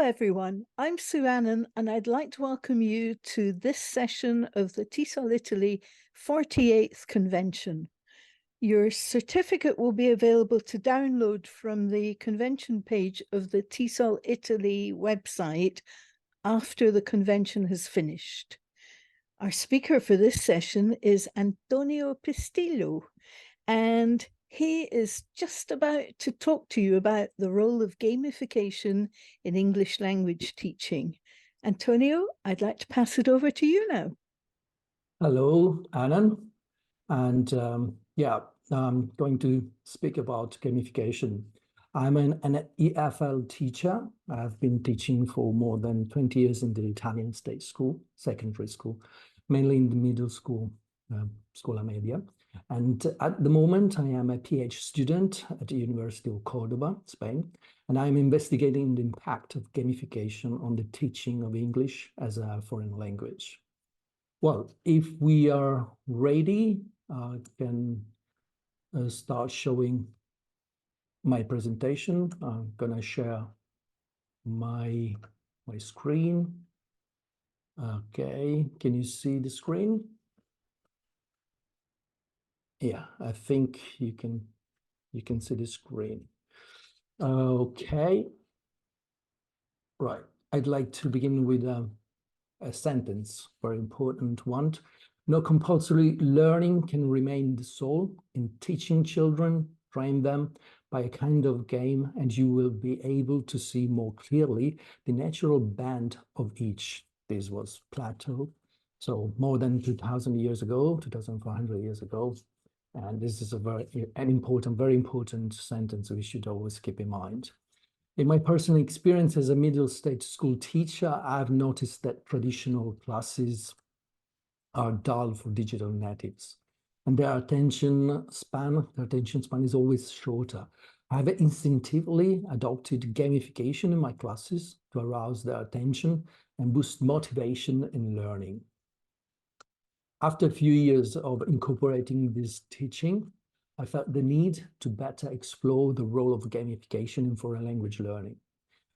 everyone. I'm Sue Annan, and I'd like to welcome you to this session of the TESOL Italy 48th Convention. Your certificate will be available to download from the convention page of the TESOL Italy website after the convention has finished. Our speaker for this session is Antonio Pistillo, and he is just about to talk to you about the role of gamification in English language teaching. Antonio, I'd like to pass it over to you now. Hello, Annan. And I'm going to speak about gamification. I'm an EFL teacher. I've been teaching for more than 20 years in the Italian state school, secondary school, mainly in the middle school, Scuola Media. And at the moment, I am a PhD student at the University of Cordoba, Spain, and I'm investigating the impact of gamification on the teaching of English as a foreign language. Well, if we are ready, I can start showing my presentation. I'm gonna share my screen. Okay, can you see the screen? Yeah, I think you can see the screen. Okay, right. I'd like to begin with a sentence, very important one. No compulsory learning can remain the soul. In teaching children, train them by a kind of game, and you will be able to see more clearly the natural bent of each. This was Plato, so more than 2,000 years ago, 2,400 years ago. And this is a very important sentence we should always keep in mind. In my personal experience as a middle state school teacher, I've noticed that traditional classes are dull for digital natives, and their attention span is always shorter. I've instinctively adopted gamification in my classes to arouse their attention and boost motivation in learning. After a few years of incorporating this teaching, I felt the need to better explore the role of gamification in foreign language learning.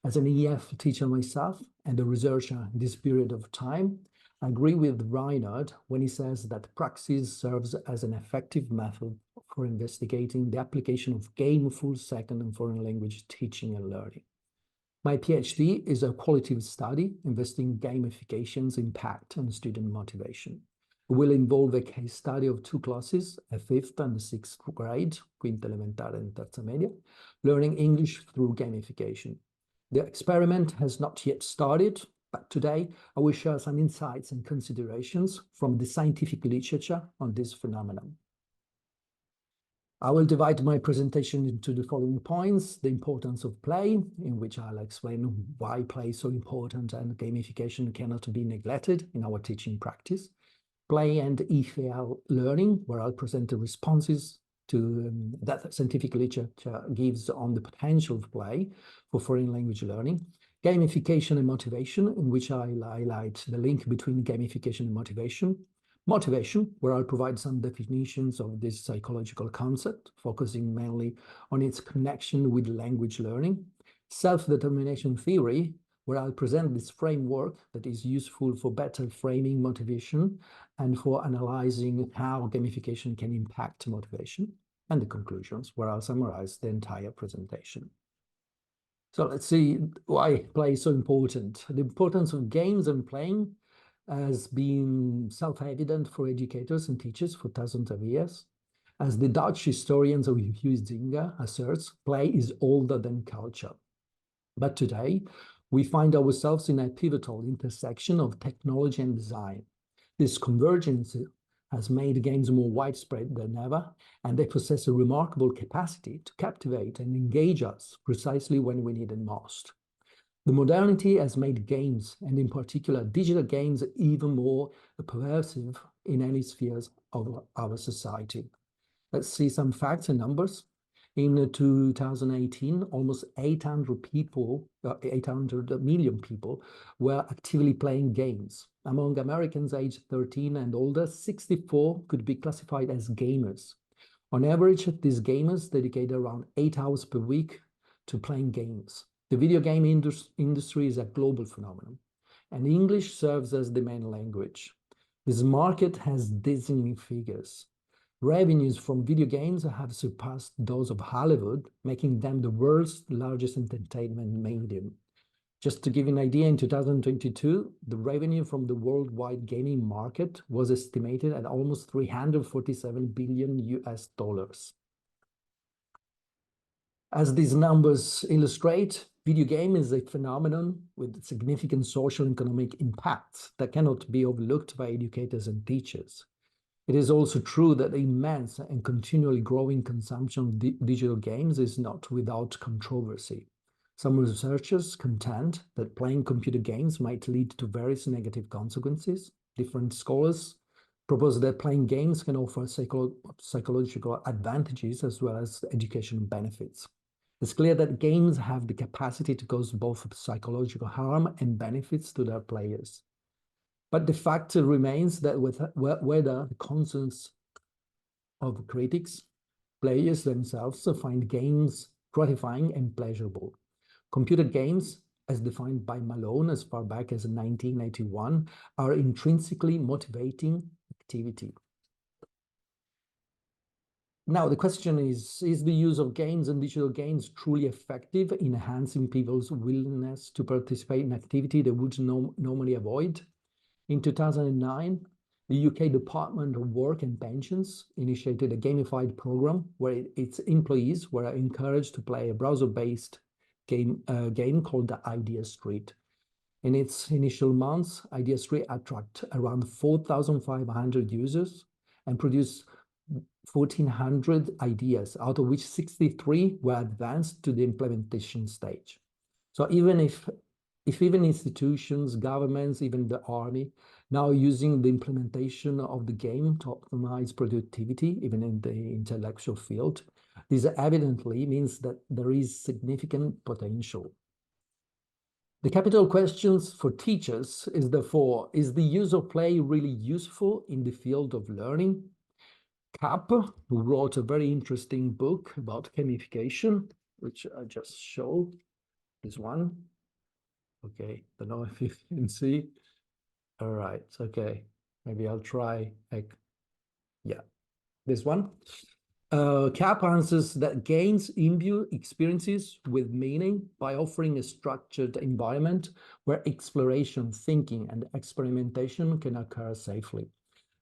As an EF teacher myself and a researcher in this period of time, I agree with Reinhard when he says that praxis serves as an effective method for investigating the application of gameful second and foreign language teaching and learning. My PhD is a qualitative study investigating gamification's impact on student motivation. It will involve a case study of two classes, a fifth and a sixth grade, quinta elementare and terza media, learning English through gamification. The experiment has not yet started, but today I will share some insights and considerations from the scientific literature on this phenomenon. I will divide my presentation into the following points: the importance of play, in which I'll explain why play is so important and gamification cannot be neglected in our teaching practice; play and EFL learning, where I'll present the responses to that scientific literature gives on the potential of play for foreign language learning; gamification and motivation, in which I'll highlight the link between gamification and motivation; motivation, where I'll provide some definitions of this psychological concept, focusing mainly on its connection with language learning; self-determination theory, where I'll present this framework that is useful for better framing motivation and for analyzing how gamification can impact motivation; and the conclusions, where I'll summarize the entire presentation. So let's see why play is so important. The importance of games and playing has been self-evident for educators and teachers for thousands of years. As the Dutch historian Huizinga asserts, play is older than culture. But today, we find ourselves in a pivotal intersection of technology and design. This convergence has made games more widespread than ever, and they possess a remarkable capacity to captivate and engage us precisely when we need it most. The modernity has made games, and in particular digital games, even more pervasive in any spheres of our society. Let's see some facts and numbers. In 2018, almost 800 million people were actively playing games. Among Americans aged 13 and older, 64 could be classified as gamers. On average, these gamers dedicate around 8 hours per week to playing games. The video game industry is a global phenomenon, and English serves as the main language. This market has dizzying figures. Revenues from video games have surpassed those of Hollywood, making them the world's largest entertainment medium. Just to give you an idea, in 2022, the revenue from the worldwide gaming market was estimated at almost 347 billion US dollars. As these numbers illustrate, video game is a phenomenon with significant social and economic impacts that cannot be overlooked by educators and teachers. It is also true that the immense and continually growing consumption of digital games is not without controversy. Some researchers contend that playing computer games might lead to various negative consequences. Different scholars propose that playing games can offer psychological advantages as well as educational benefits. It's clear that games have the capacity to cause both psychological harm and benefits to their players. But the fact remains that whether the concerns of critics, players themselves find games gratifying and pleasurable. Computer games, as defined by Malone as far back as 1981, are intrinsically motivating activity. Now, the question is the use of games and digital games truly effective in enhancing people's willingness to participate in activity they would normally avoid? In 2009, the UK Department of Work and Pensions initiated a gamified program where its employees were encouraged to play a browser-based game called the Idea Street. In its initial months, Idea Street attracted around 4,500 users and produced 1,400 ideas, out of which 63 were advanced to the implementation stage. So even if even institutions, governments, even the army, now using the implementation of the game to optimize productivity, even in the intellectual field, this evidently means that there is significant potential. The capital questions for teachers is therefore, is the use of play really useful in the field of learning? Kapp, who wrote a very interesting book about gamification, which I just showed, this one. Okay, don't know if you can see. All right, okay. Maybe I'll try, like, yeah, this one. Kapp answers that games imbue experiences with meaning by offering a structured environment where exploration, thinking, and experimentation can occur safely.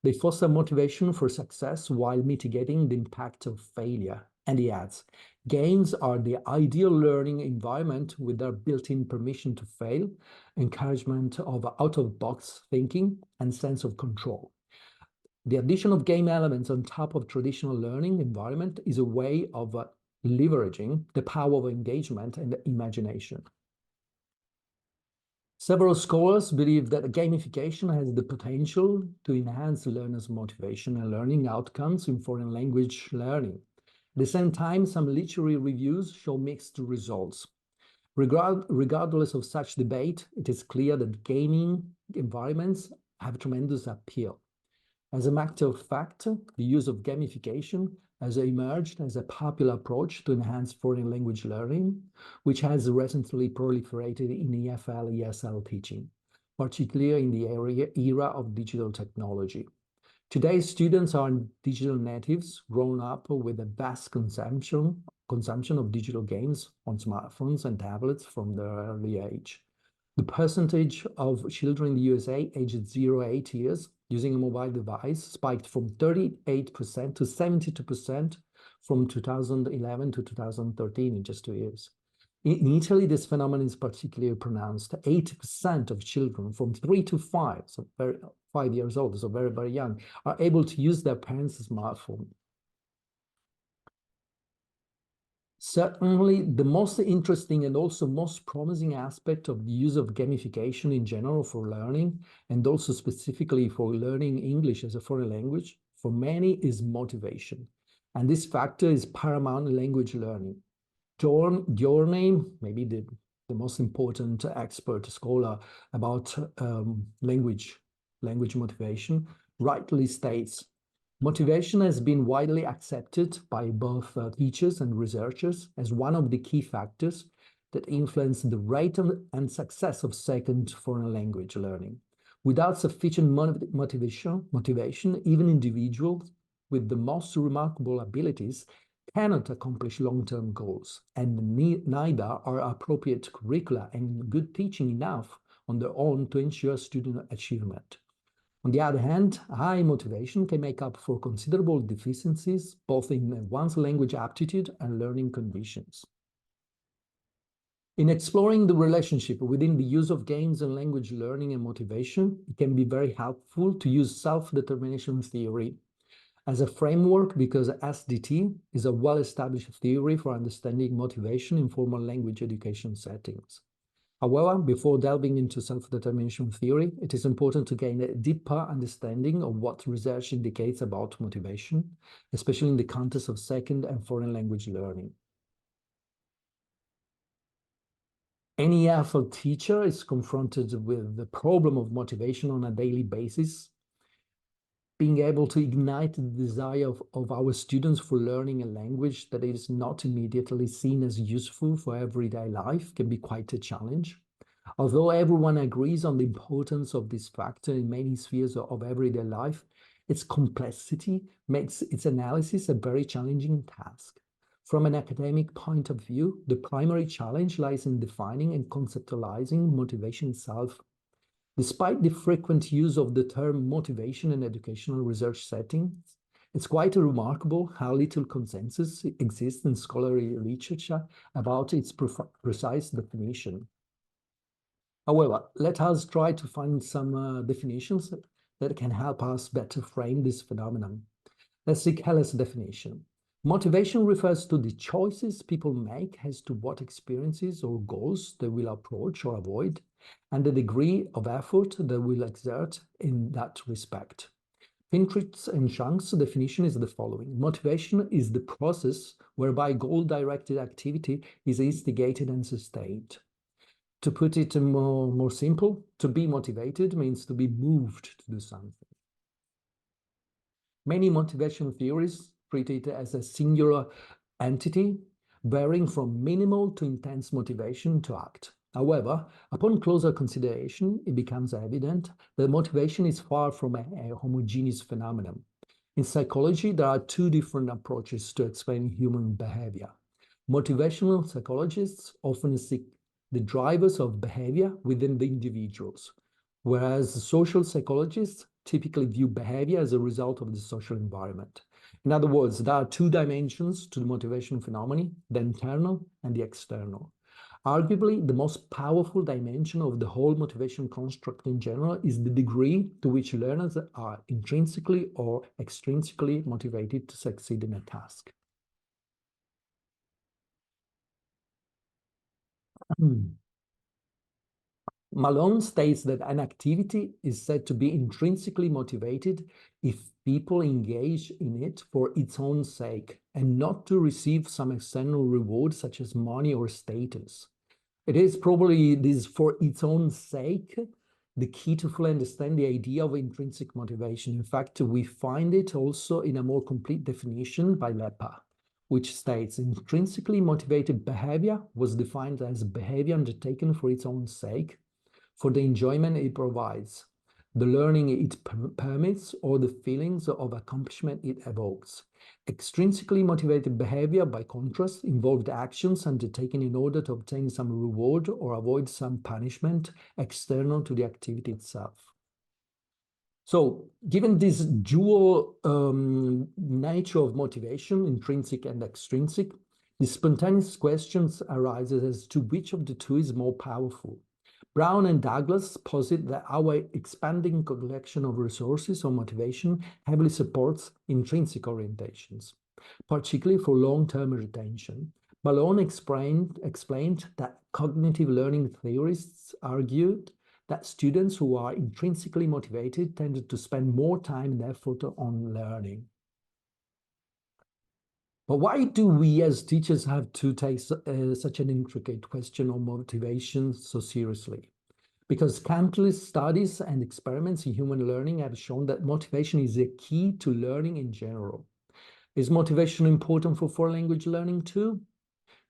They foster motivation for success while mitigating the impact of failure. And he adds, games are the ideal learning environment with their built-in permission to fail, encouragement of out-of-box thinking, and sense of control. The addition of game elements on top of traditional learning environment is a way of leveraging the power of engagement and imagination. Several scholars believe that gamification has the potential to enhance learners' motivation and learning outcomes in foreign language learning. At the same time, some literary reviews show mixed results. Regardless of such debate, it is clear that gaming environments have tremendous appeal. As a matter of fact, the use of gamification has emerged as a popular approach to enhance foreign language learning, which has recently proliferated in EFL, ESL teaching, particularly in the era of digital technology. Today, students are digital natives grown up with a vast consumption of digital games on smartphones and tablets from their early age. The percentage of children in the USA aged 0 to 8 years using a mobile device spiked from 38% to 72% from 2011 to 2013 in just 2 years. In Italy, this phenomenon is particularly pronounced. 80% of children from 3 to 5, so 5 years old, so very, very young, are able to use their parents' smartphone. Certainly, the most interesting and also most promising aspect of the use of gamification in general for learning, and also specifically for learning English as a foreign language, for many is motivation. And this factor is paramount in language learning. Giorni, maybe the most important expert scholar about language motivation, rightly states, motivation has been widely accepted by both teachers and researchers as one of the key factors that influence the rate and success of second foreign language learning. Without sufficient motivation, even individuals with the most remarkable abilities cannot accomplish long-term goals, and neither are appropriate curricula and good teaching enough on their own to ensure student achievement. On the other hand, high motivation can make up for considerable deficiencies, both in one's language aptitude and learning conditions. In exploring the relationship within the use of games and language learning and motivation, it can be very helpful to use self-determination theory as a framework, because SDT is a well-established theory for understanding motivation in formal language education settings. However, before delving into self-determination theory, it is important to gain a deeper understanding of what research indicates about motivation, especially in the context of second and foreign language learning. Any EFL teacher is confronted with the problem of motivation on a daily basis. Being able to ignite the desire of our students for learning a language that is not immediately seen as useful for everyday life can be quite a challenge. Although everyone agrees on the importance of this factor in many spheres of everyday life, its complexity makes its analysis a very challenging task. From an academic point of view, the primary challenge lies in defining and conceptualizing motivation itself. Despite the frequent use of the term motivation in educational research settings, it's quite remarkable how little consensus exists in scholarly literature about its precise definition. However, let us try to find some definitions that can help us better frame this phenomenon. Let's see Keller's definition. Motivation refers to the choices people make as to what experiences or goals they will approach or avoid, and the degree of effort they will exert in that respect. Pinterest and Shunk's definition is the following. Motivation is the process whereby goal-directed activity is instigated and sustained. To put it more simple, to be motivated means to be moved to do something. Many motivation theories treat it as a singular entity, varying from minimal to intense motivation to act. However, upon closer consideration, it becomes evident that motivation is far from a homogeneous phenomenon. In psychology, there are two different approaches to explaining human behavior. Motivational psychologists often seek the drivers of behavior within the individuals, whereas social psychologists typically view behavior as a result of the social environment. In other words, there are two dimensions to the motivation phenomenon, the internal and the external. Arguably, the most powerful dimension of the whole motivation construct in general is the degree to which learners are intrinsically or extrinsically motivated to succeed in a task. Malone states that an activity is said to be intrinsically motivated if people engage in it for its own sake and not to receive some external reward such as money or status. It is probably this for its own sake the key to fully understand the idea of intrinsic motivation. In fact, we find it also in a more complete definition by Leppa, which states intrinsically motivated behavior was defined as behavior undertaken for its own sake, for the enjoyment it provides, the learning it permits, or the feelings of accomplishment it evokes. Extrinsically motivated behavior, by contrast, involved actions undertaken in order to obtain some reward or avoid some punishment external to the activity itself. So, given this dual nature of motivation, intrinsic and extrinsic, the spontaneous questions arises as to which of the two is more powerful. Brown and Douglas posit that our expanding collection of resources on motivation heavily supports intrinsic orientations, particularly for long-term retention. Malone explained that cognitive learning theorists argued that students who are intrinsically motivated tended to spend more time and effort on learning. But why do we as teachers have to take such an intricate question on motivation so seriously? Because countless studies and experiments in human learning have shown that motivation is a key to learning in general. Is motivation important for foreign language learning too?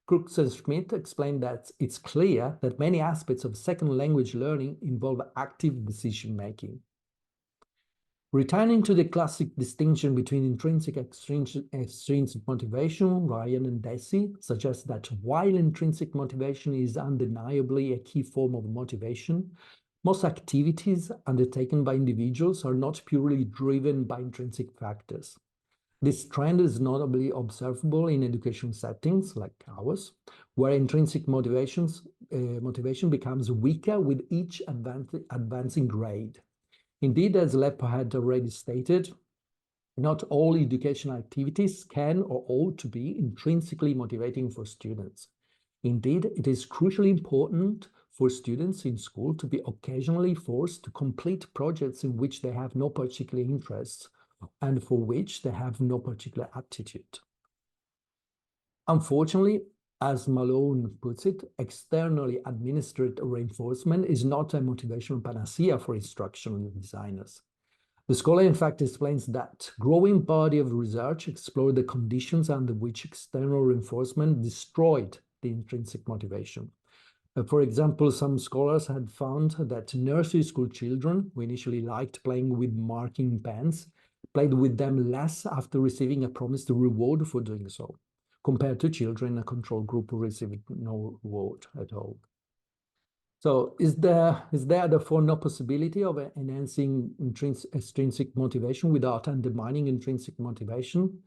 Crooks and Schmidt explained that it's clear that many aspects of second language learning involve active decision-making. Returning to the classic distinction between intrinsic and extrinsic motivation, Ryan and Deci suggest that while intrinsic motivation is undeniably a key form of motivation, most activities undertaken by individuals are not purely driven by intrinsic factors. This trend is notably observable in education settings like ours, where intrinsic motivation becomes weaker with each advancing grade. Indeed, as Lepper had already stated, not all educational activities can or ought to be intrinsically motivating for students. Indeed, it is crucially important for students in school to be occasionally forced to complete projects in which they have no particular interest and for which they have no particular aptitude. Unfortunately, as Malone puts it, externally administered reinforcement is not a motivational panacea for instructional designers. The scholar, in fact, explains that growing body of research explored the conditions under which external reinforcement destroyed the intrinsic motivation. For example, some scholars had found that nursery school children who initially liked playing with marking pens played with them less after receiving a promised reward for doing so, compared to children in a control group who received no reward at all. So is there therefore no possibility of enhancing extrinsic motivation without undermining intrinsic motivation?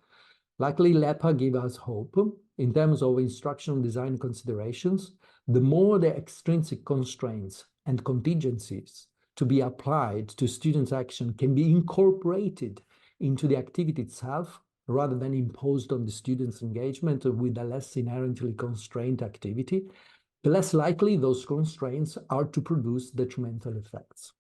Luckily, LEPA gave us hope. In terms of instructional design considerations, the more the extrinsic constraints and contingencies to be applied to students' action can be incorporated into the activity itself, rather than imposed on the students' engagement with a less inherently constrained activity, the less likely those constraints are to produce detrimental effects.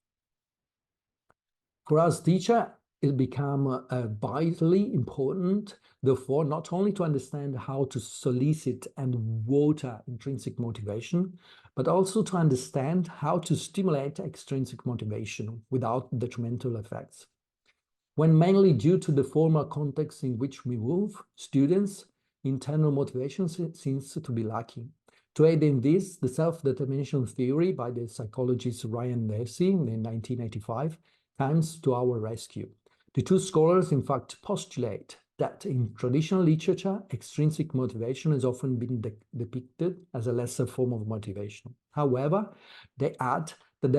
For us teachers, it became vitally important, therefore, not only to understand how to solicit and water intrinsic motivation, but also to understand how to stimulate extrinsic motivation without detrimental effects. When mainly due to the formal context in which we move, students' internal motivation seems to be lacking. To aid in this, the self-determination theory by the psychologist Ryan Deci in 1985 comes to our rescue. The two scholars, in fact, postulate that in traditional literature, extrinsic motivation has often been depicted as a lesser form of motivation. However, they add that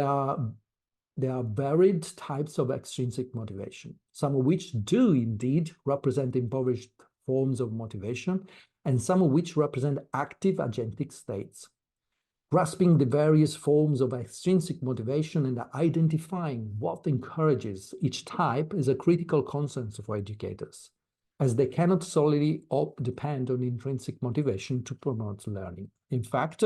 there are varied types of extrinsic motivation, some of which do indeed represent impoverished forms of motivation, and some of which represent active agentic states. Grasping the various forms of extrinsic motivation and identifying what encourages each type is a critical concern for educators, as they cannot solely depend on intrinsic motivation to promote learning. In fact,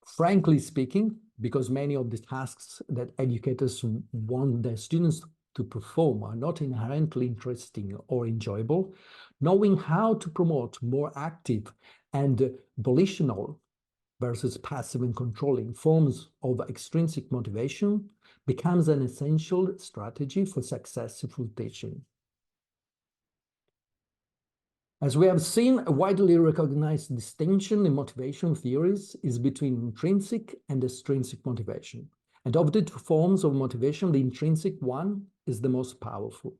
frankly speaking, because many of the tasks that educators want their students to perform are not inherently interesting or enjoyable, knowing how to promote more active and volitional versus passive and controlling forms of extrinsic motivation becomes an essential strategy for successful teaching. As we have seen, a widely recognized distinction in motivation theories is between intrinsic and extrinsic motivation. And of the two forms of motivation, the intrinsic one is the most powerful.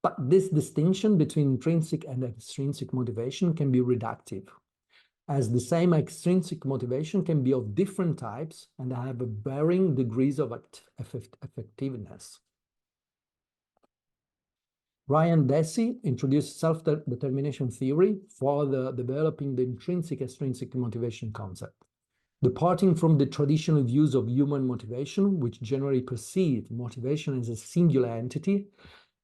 But this distinction between intrinsic and extrinsic motivation can be reductive, as the same extrinsic motivation can be of different types and have varying degrees of effectiveness. Ryan Deci introduced self-determination theory, further developing the intrinsic-extrinsic motivation concept. Departing from the traditional views of human motivation, which generally perceive motivation as a singular entity,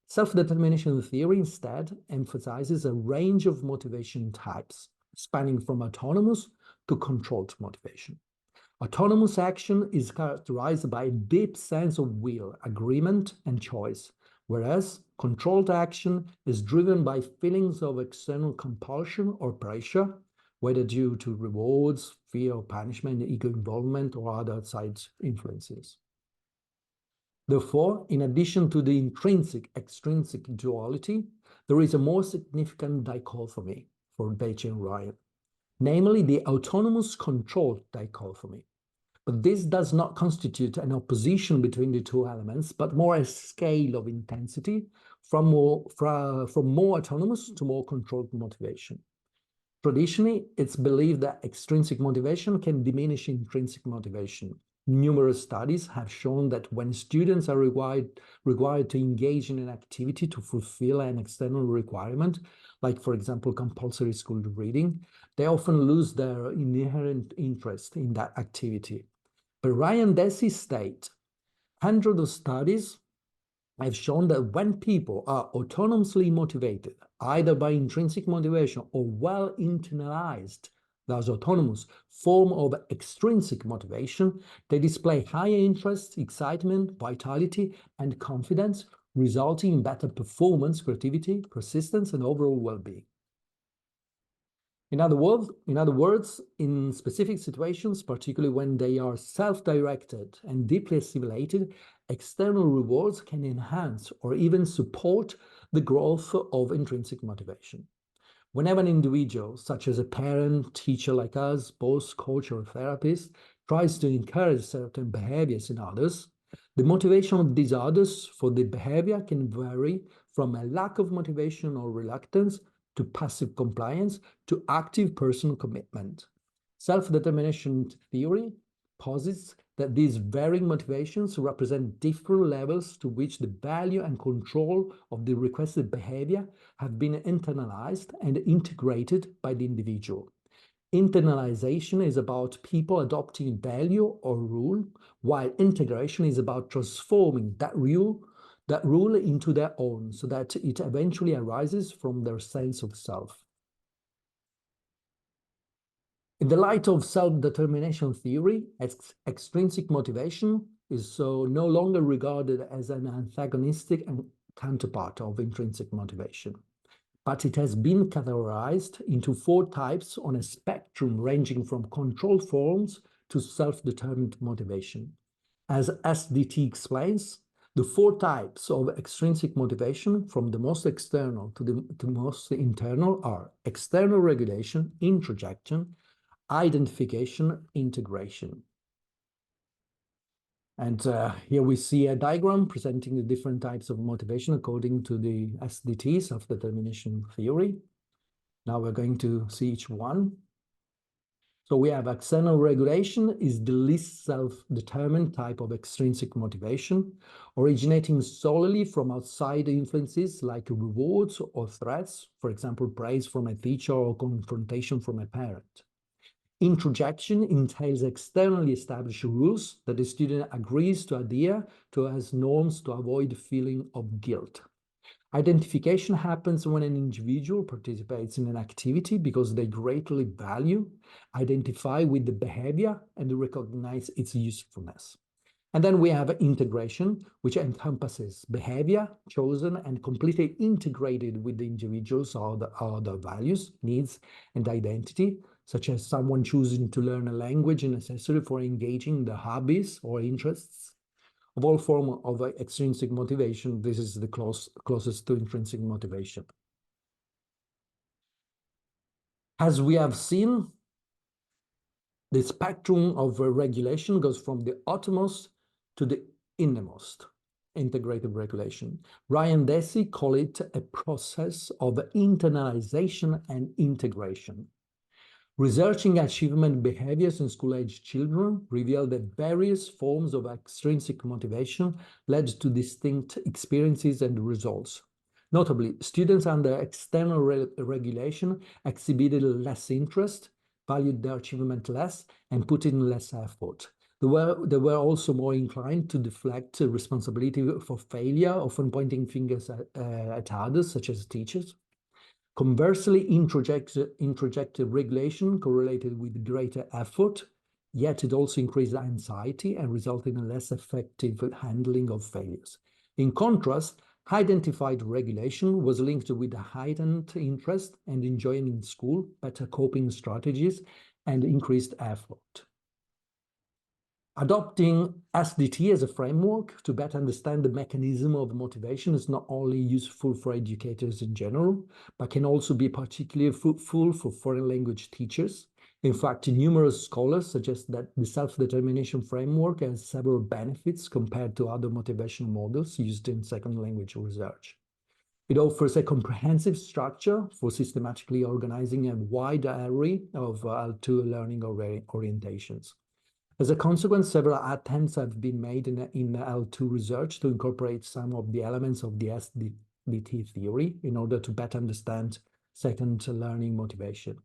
self-determination theory instead emphasizes a range of motivation types, spanning from autonomous to controlled motivation. Autonomous action is characterized by a deep sense of will, agreement, and choice, whereas controlled action is driven by feelings of external compulsion or pressure, whether due to rewards, fear of punishment, ego involvement, or other outside influences. Therefore, in addition to the intrinsic-extrinsic duality, there is a more significant dichotomy for Deci and Ryan. namely the autonomous control dichotomy. But this does not constitute an opposition between the two elements, but more a scale of intensity from more autonomous to more controlled motivation. Traditionally, it's believed that extrinsic motivation can diminish intrinsic motivation. Numerous studies have shown that when students are required to engage in an activity to fulfill an external requirement, like, for example, compulsory school reading, they often lose their inherent interest in that activity. But Ryan Deci states, hundreds of studies have shown that when people are autonomously motivated, either by intrinsic motivation or well internalized, thus autonomous form of extrinsic motivation, they display higher interest, excitement, vitality, and confidence, resulting in better performance, creativity, persistence, and overall well-being. In other words, in specific situations, particularly when they are self-directed and deeply assimilated, external rewards can enhance or even support the growth of intrinsic motivation. Whenever an individual, such as a parent, teacher like us, boss, coach, or therapist, tries to encourage certain behaviors in others, the motivation of these others for the behavior can vary from a lack of motivation or reluctance to passive compliance to active personal commitment. Self-determination theory posits that these varying motivations represent different levels to which the value and control of the requested behavior have been internalized and integrated by the individual. Internalization is about people adopting value or rule, while integration is about transforming that rule into their own, so that it eventually arises from their sense of self. In the light of self-determination theory, extrinsic motivation is so no longer regarded as an antagonistic counterpart of intrinsic motivation, but it has been categorized into 4 types on a spectrum ranging from control forms to self-determined motivation. As SDT explains, the 4 types of extrinsic motivation, from the most external to the most internal, are external regulation, introjection, identification, integration. And here we see a diagram presenting the different types of motivation according to the SDT, self-determination theory. Now we're going to see each one. So we have external regulation is the least self-determined type of extrinsic motivation, originating solely from outside influences like rewards or threats, for example, praise from a teacher or confrontation from a parent. Introjection entails externally established rules that the student agrees to adhere to as norms to avoid feeling of guilt. Identification happens when an individual participates in an activity because they greatly value, identify with the behavior, and recognize its usefulness. And then we have integration, which encompasses behavior chosen and completely integrated with the individual's other values, needs, and identity, such as someone choosing to learn a language necessary for engaging in the hobbies or interests. Of all forms of extrinsic motivation, this is the closest to intrinsic motivation. As we have seen, the spectrum of regulation goes from the outermost to the innermost, integrated regulation. Ryan Deci called it a process of internalization and integration. Researching achievement behaviors in school-age children revealed that various forms of extrinsic motivation led to distinct experiences and results. Notably, students under external regulation exhibited less interest, valued their achievement less, and put in less effort. They were also more inclined to deflect responsibility for failure, often pointing fingers at others, such as teachers. Conversely, introjective regulation correlated with greater effort, yet it also increased anxiety and resulted in less effective handling of failures. In contrast, identified regulation was linked with a heightened interest and enjoyment in school, better coping strategies, and increased effort. Adopting SDT as a framework to better understand the mechanism of motivation is not only useful for educators in general, but can also be particularly fruitful for foreign language teachers, In fact, numerous scholars suggest that the self-determination framework has several benefits compared to other motivational models used in second language research. It offers a comprehensive structure for systematically organizing a wide array of L2 learning orientations. As a consequence, several attempts have been made in L2 research to incorporate some of the elements of the SDT theory in order to better understand second learning motivation.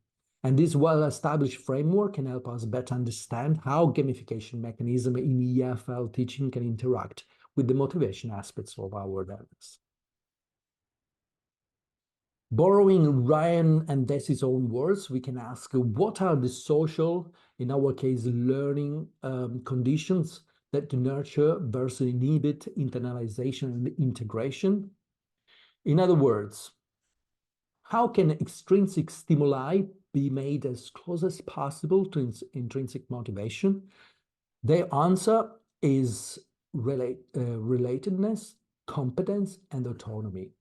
And this well-established framework can help us better understand how gamification mechanism in EFL teaching can interact with the motivation aspects of our learners. Borrowing Ryan and Desi's own words, we can ask, what are the social, in our case, learning conditions that nurture versus inhibit internalization and integration? In other words, how can extrinsic stimuli be made as close as possible to intrinsic motivation? Their answer is relatedness, competence, and autonomy.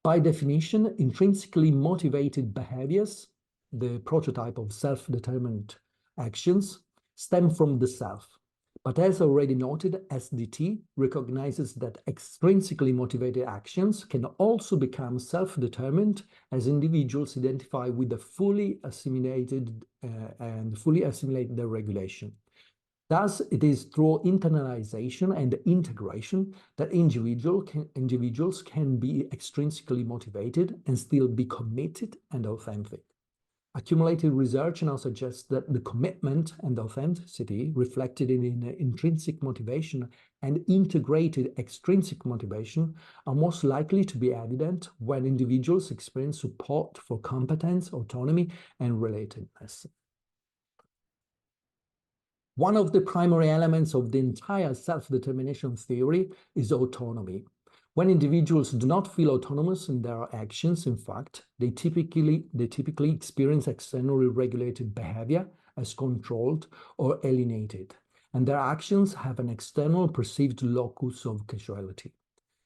By definition, intrinsically motivated behaviors, the prototype of self-determined actions, stem from the self. But as already noted, SDT recognizes that extrinsically motivated actions can also become self-determined as individuals identify with the fully assimilated regulation. Thus, it is through internalization and integration that individuals can be extrinsically motivated and still be committed and authentic. Accumulated research now suggests that the commitment and authenticity reflected in intrinsic motivation and integrated extrinsic motivation are most likely to be evident when individuals experience support for competence, autonomy, and relatedness. One of the primary elements of the entire self-determination theory is autonomy. When individuals do not feel autonomous in their actions, in fact, they typically experience externally regulated behavior as controlled or alienated, and their actions have an external perceived locus of causality.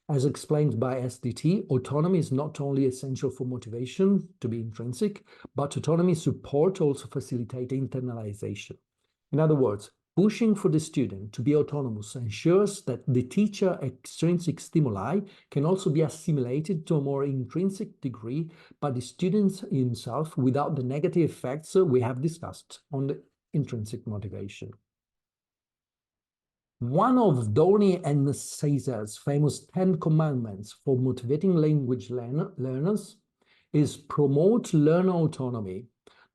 As explained by SDT, autonomy is not only essential for motivation to be intrinsic, but autonomy support also facilitate internalization. In other words, pushing for the student to be autonomous ensures that the teacher extrinsic stimuli can also be assimilated to a more intrinsic degree by the student himself without the negative effects we have discussed on the intrinsic motivation. One of Dorney and Caesar's famous 10 commandments for motivating language learners is promote learner autonomy.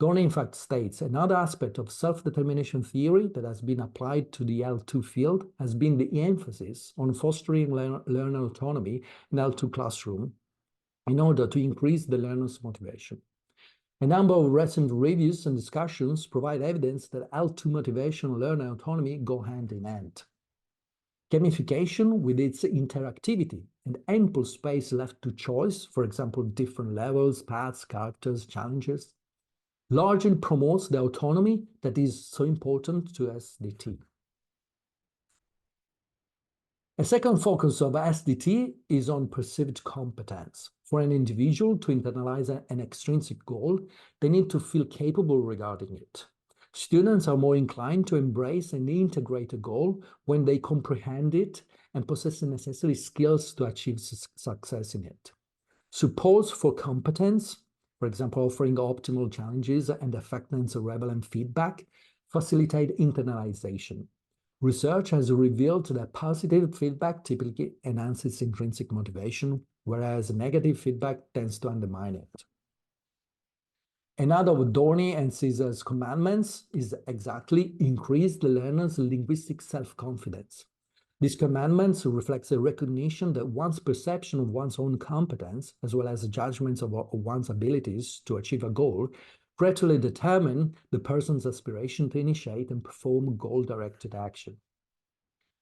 Dorney, in fact, states another aspect of self-determination theory that has been applied to the L2 field has been the emphasis on fostering learner autonomy in L2 classroom in order to increase the learner's motivation. A number of recent reviews and discussions provide evidence that L2 motivation and learner autonomy go hand in hand. Gamification, with its interactivity and ample space left to choice, for example, different levels, paths, characters, challenges, largely promotes the autonomy that is so important to SDT. A second focus of SDT is on perceived competence. For an individual to internalize an extrinsic goal, they need to feel capable regarding it. Students are more inclined to embrace and integrate a goal when they comprehend it and possess the necessary skills to achieve success in it. Support for competence, for example, offering optimal challenges and effectiveness relevant feedback, facilitate internalization. Research has revealed that positive feedback typically enhances intrinsic motivation, whereas negative feedback tends to undermine it. Another of Dorney and Caesar's commandments is exactly increase the learner's linguistic self-confidence. These commandments reflects a recognition that one's perception of one's own competence, as well as judgments of one's abilities to achieve a goal, greatly determine the person's aspiration to initiate and perform goal-directed action.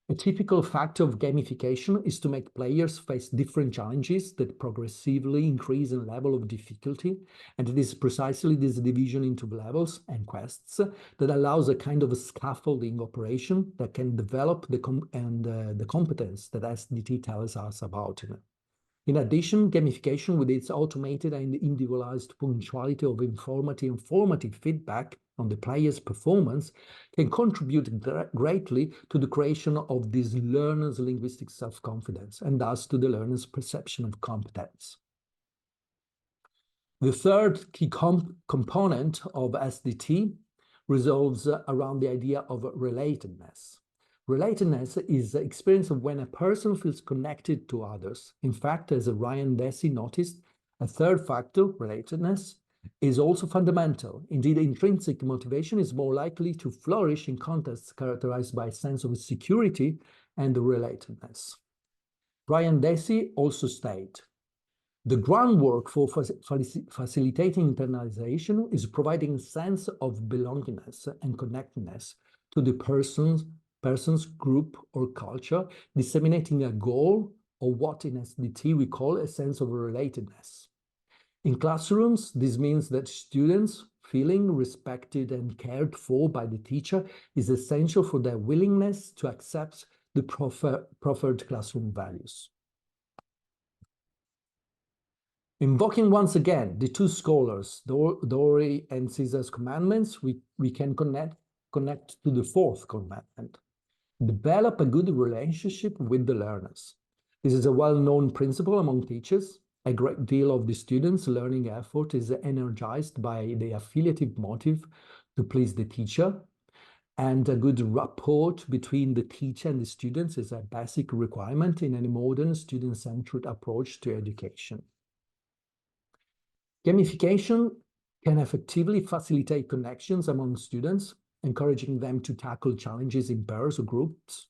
A typical factor of gamification is to make players face different challenges that progressively increase in level of difficulty, and it is precisely this division into levels and quests that allows a kind of a scaffolding operation that can develop the competence that SDT tells us about. In addition, gamification, with its automated and individualized punctuality of informative feedback on the player's performance, can contribute greatly to the creation of this learner's linguistic self-confidence and thus to the learner's perception of competence. The third key component of SDT revolves around the idea of relatedness. Relatedness is the experience of when a person feels connected to others. In fact, as Ryan Deci noticed, a third factor, relatedness, is also fundamental. Indeed, intrinsic motivation is more likely to flourish in contexts characterized by a sense of security and relatedness. Ryan Deci also states, the groundwork for facilitating internalization is providing a sense of belongingness and connectedness to the person's group or culture, disseminating a goal, or what in SDT we call a sense of relatedness. In classrooms, this means that students feeling respected and cared for by the teacher is essential for their willingness to accept the proffered classroom values. Invoking once again the two scholars, Dory and Caesar's commandments, we can connect to the fourth commandment. Develop a good relationship with the learners. This is a well-known principle among teachers. A great deal of the students' learning effort is energized by the affiliative motive to please the teacher, and a good rapport between the teacher and the students is a basic requirement in any modern student-centered approach to education. Gamification can effectively facilitate connections among students, encouraging them to tackle challenges in pairs or groups,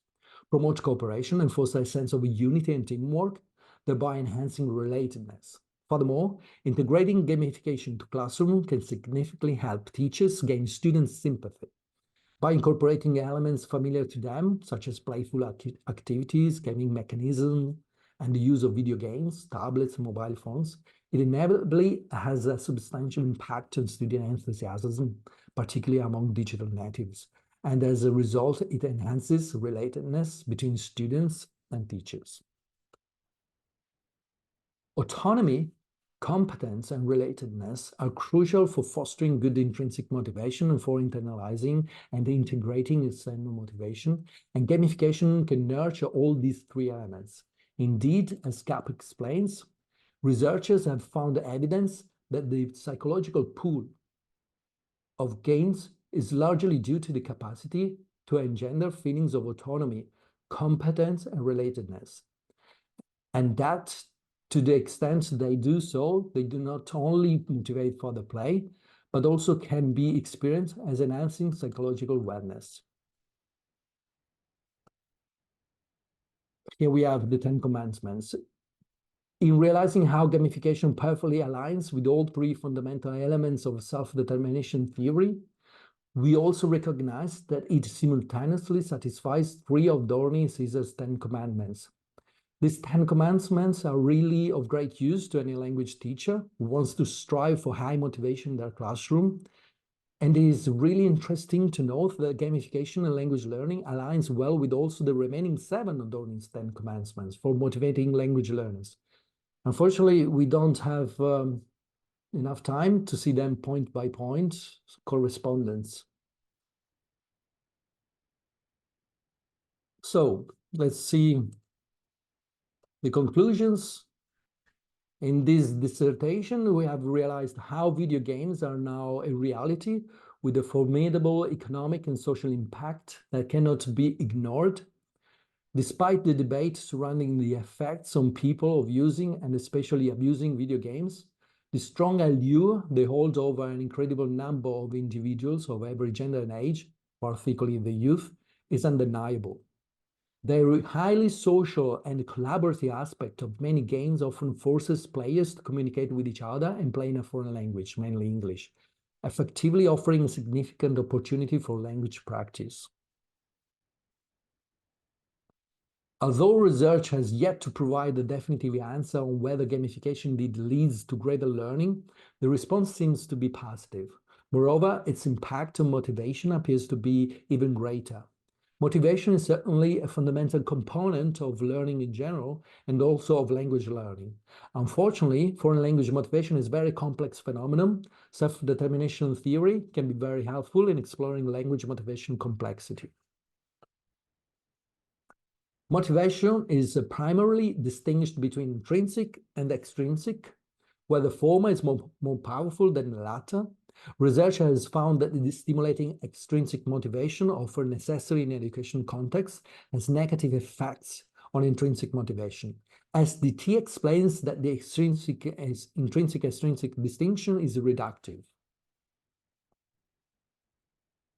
promote cooperation, and foster a sense of unity and teamwork, thereby enhancing relatedness. Furthermore, integrating gamification into classroom can significantly help teachers gain students' sympathy. By incorporating elements familiar to them, such as playful activities, gaming mechanisms, and the use of video games, tablets, and mobile phones, it inevitably has a substantial impact on student enthusiasm, particularly among digital natives. And as a result, it enhances relatedness between students and teachers. Autonomy, competence, and relatedness are crucial for fostering good intrinsic motivation and for internalizing and integrating external motivation. And gamification can nurture all these three elements. Indeed, as Kapp explains, researchers have found evidence that the psychological pool of gains is largely due to the capacity to engender feelings of autonomy, competence, and relatedness. And that, to the extent they do so, they do not only motivate for the play, but also can be experienced as enhancing psychological wellness. Here we have the 10 commandments. In realizing how gamification perfectly aligns with all three fundamental elements of self-determination theory, we also recognize that it simultaneously satisfies three of Dorney and Caesar's 10 commandments. These 10 commandments are really of great use to any language teacher who wants to strive for high motivation in their classroom. And it is really interesting to note that gamification and language learning aligns well with also the remaining 7 of Dorney's 10 commandments for motivating language learners. Unfortunately, we don't have enough time to see them point by point correspondence. So let's see the conclusions. In this dissertation, we have realized how video games are now a reality with a formidable economic and social impact that cannot be ignored. Despite the debate surrounding the effects on people of using and especially abusing video games, the strong allure they hold over an incredible number of individuals of every gender and age, particularly the youth, is undeniable. The highly social and collaborative aspect of many games often forces players to communicate with each other and play in a foreign language, mainly English, effectively offering a significant opportunity for language practice. Although research has yet to provide a definitive answer on whether gamification indeed leads to greater learning, the response seems to be positive. Moreover, its impact on motivation appears to be even greater. Motivation is certainly a fundamental component of learning in general and also of language learning. Unfortunately, foreign language motivation is a very complex phenomenon. Self-determination theory can be very helpful in exploring language motivation complexity. Motivation is primarily distinguished between intrinsic and extrinsic, where the former is more powerful than the latter. Research has found that the stimulating extrinsic motivation, often necessary in education contexts, has negative effects on intrinsic motivation. SDT explains that the intrinsic-extrinsic distinction is reductive.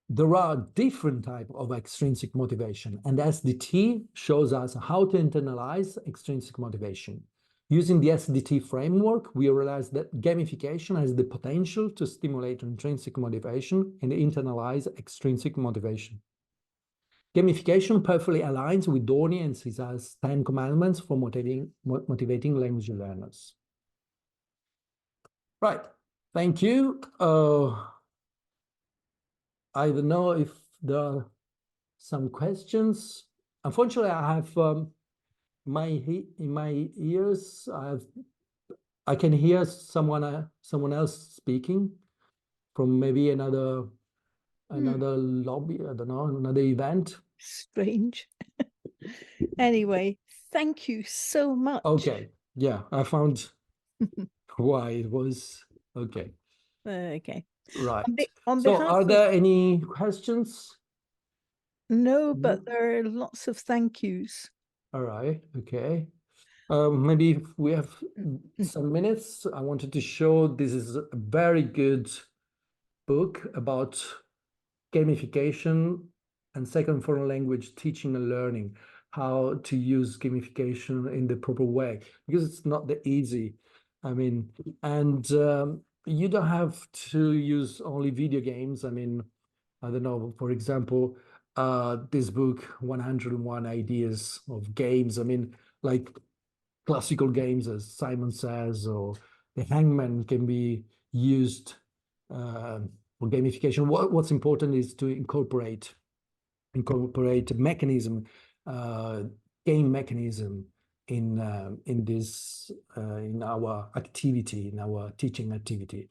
There are different types of extrinsic motivation, and SDT shows us how to internalize extrinsic motivation. Using the SDT framework, we realize that gamification has the potential to stimulate intrinsic motivation and internalize extrinsic motivation. Gamification perfectly aligns with Dorney and Cesar's 10 commandments for motivating language learners. Right, thank you. I don't know if there are some questions. Unfortunately, I have in my ears, I can hear someone else speaking from maybe another lobby, I don't know, another event. Strange. Anyway, thank you so much. Okay, yeah, I found why it was okay. Okay. Right. On So behalf are of... there any questions? No, but No? there are lots of thank yous. All right, okay. Maybe if we have some minutes, I wanted to show this is a very good book about gamification and second foreign language teaching and learning, how to use gamification in the proper way, because it's not that easy. I mean, and you don't have to use only video games. I mean, I don't know, for example, this book, 101 Ideas of Games. I mean, like classical games, as Simon says, or the hangman can be used for gamification. What's important is to incorporate mechanism, game mechanism in this in our activity, in our teaching activity.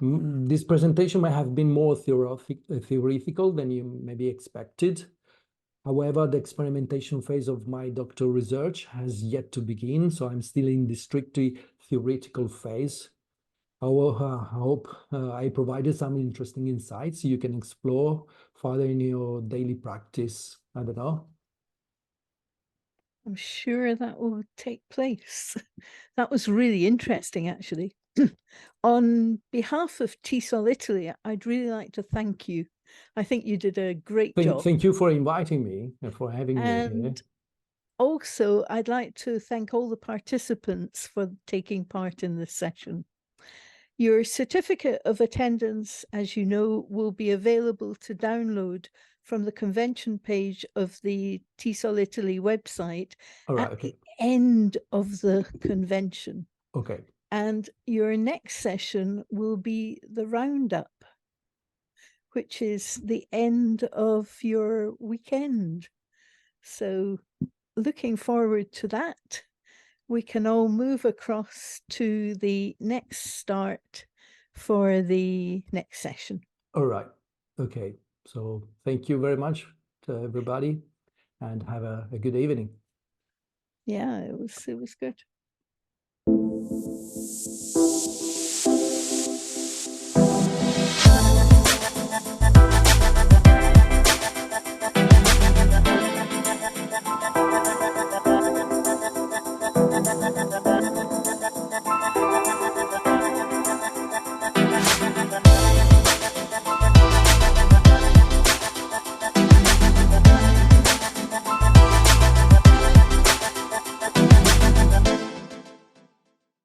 This presentation might have been more theoretical than you maybe expected. However, the experimentation phase of my doctoral research has yet to begin, so I'm still in the strictly theoretical phase. I hope I provided some interesting insights you can explore further in your daily practice. I don't know. I'm sure that will take place. That was really interesting, actually. On behalf of TESOL Italy, I'd really like to thank you. I think you did a great job. Thank you for inviting me and for having me here. And also, I'd like to thank all the participants for taking part in this session. Your certificate of attendance, as you know, will be available to download from the convention page of the TESOL Italy website at the end of the convention. Okay. And your next session will be the roundup, which is the end of your weekend. So looking forward to that. We can all move across to the next start for the next session. All right. Okay. So thank you very much to everybody and have a good evening. Yeah, it was good.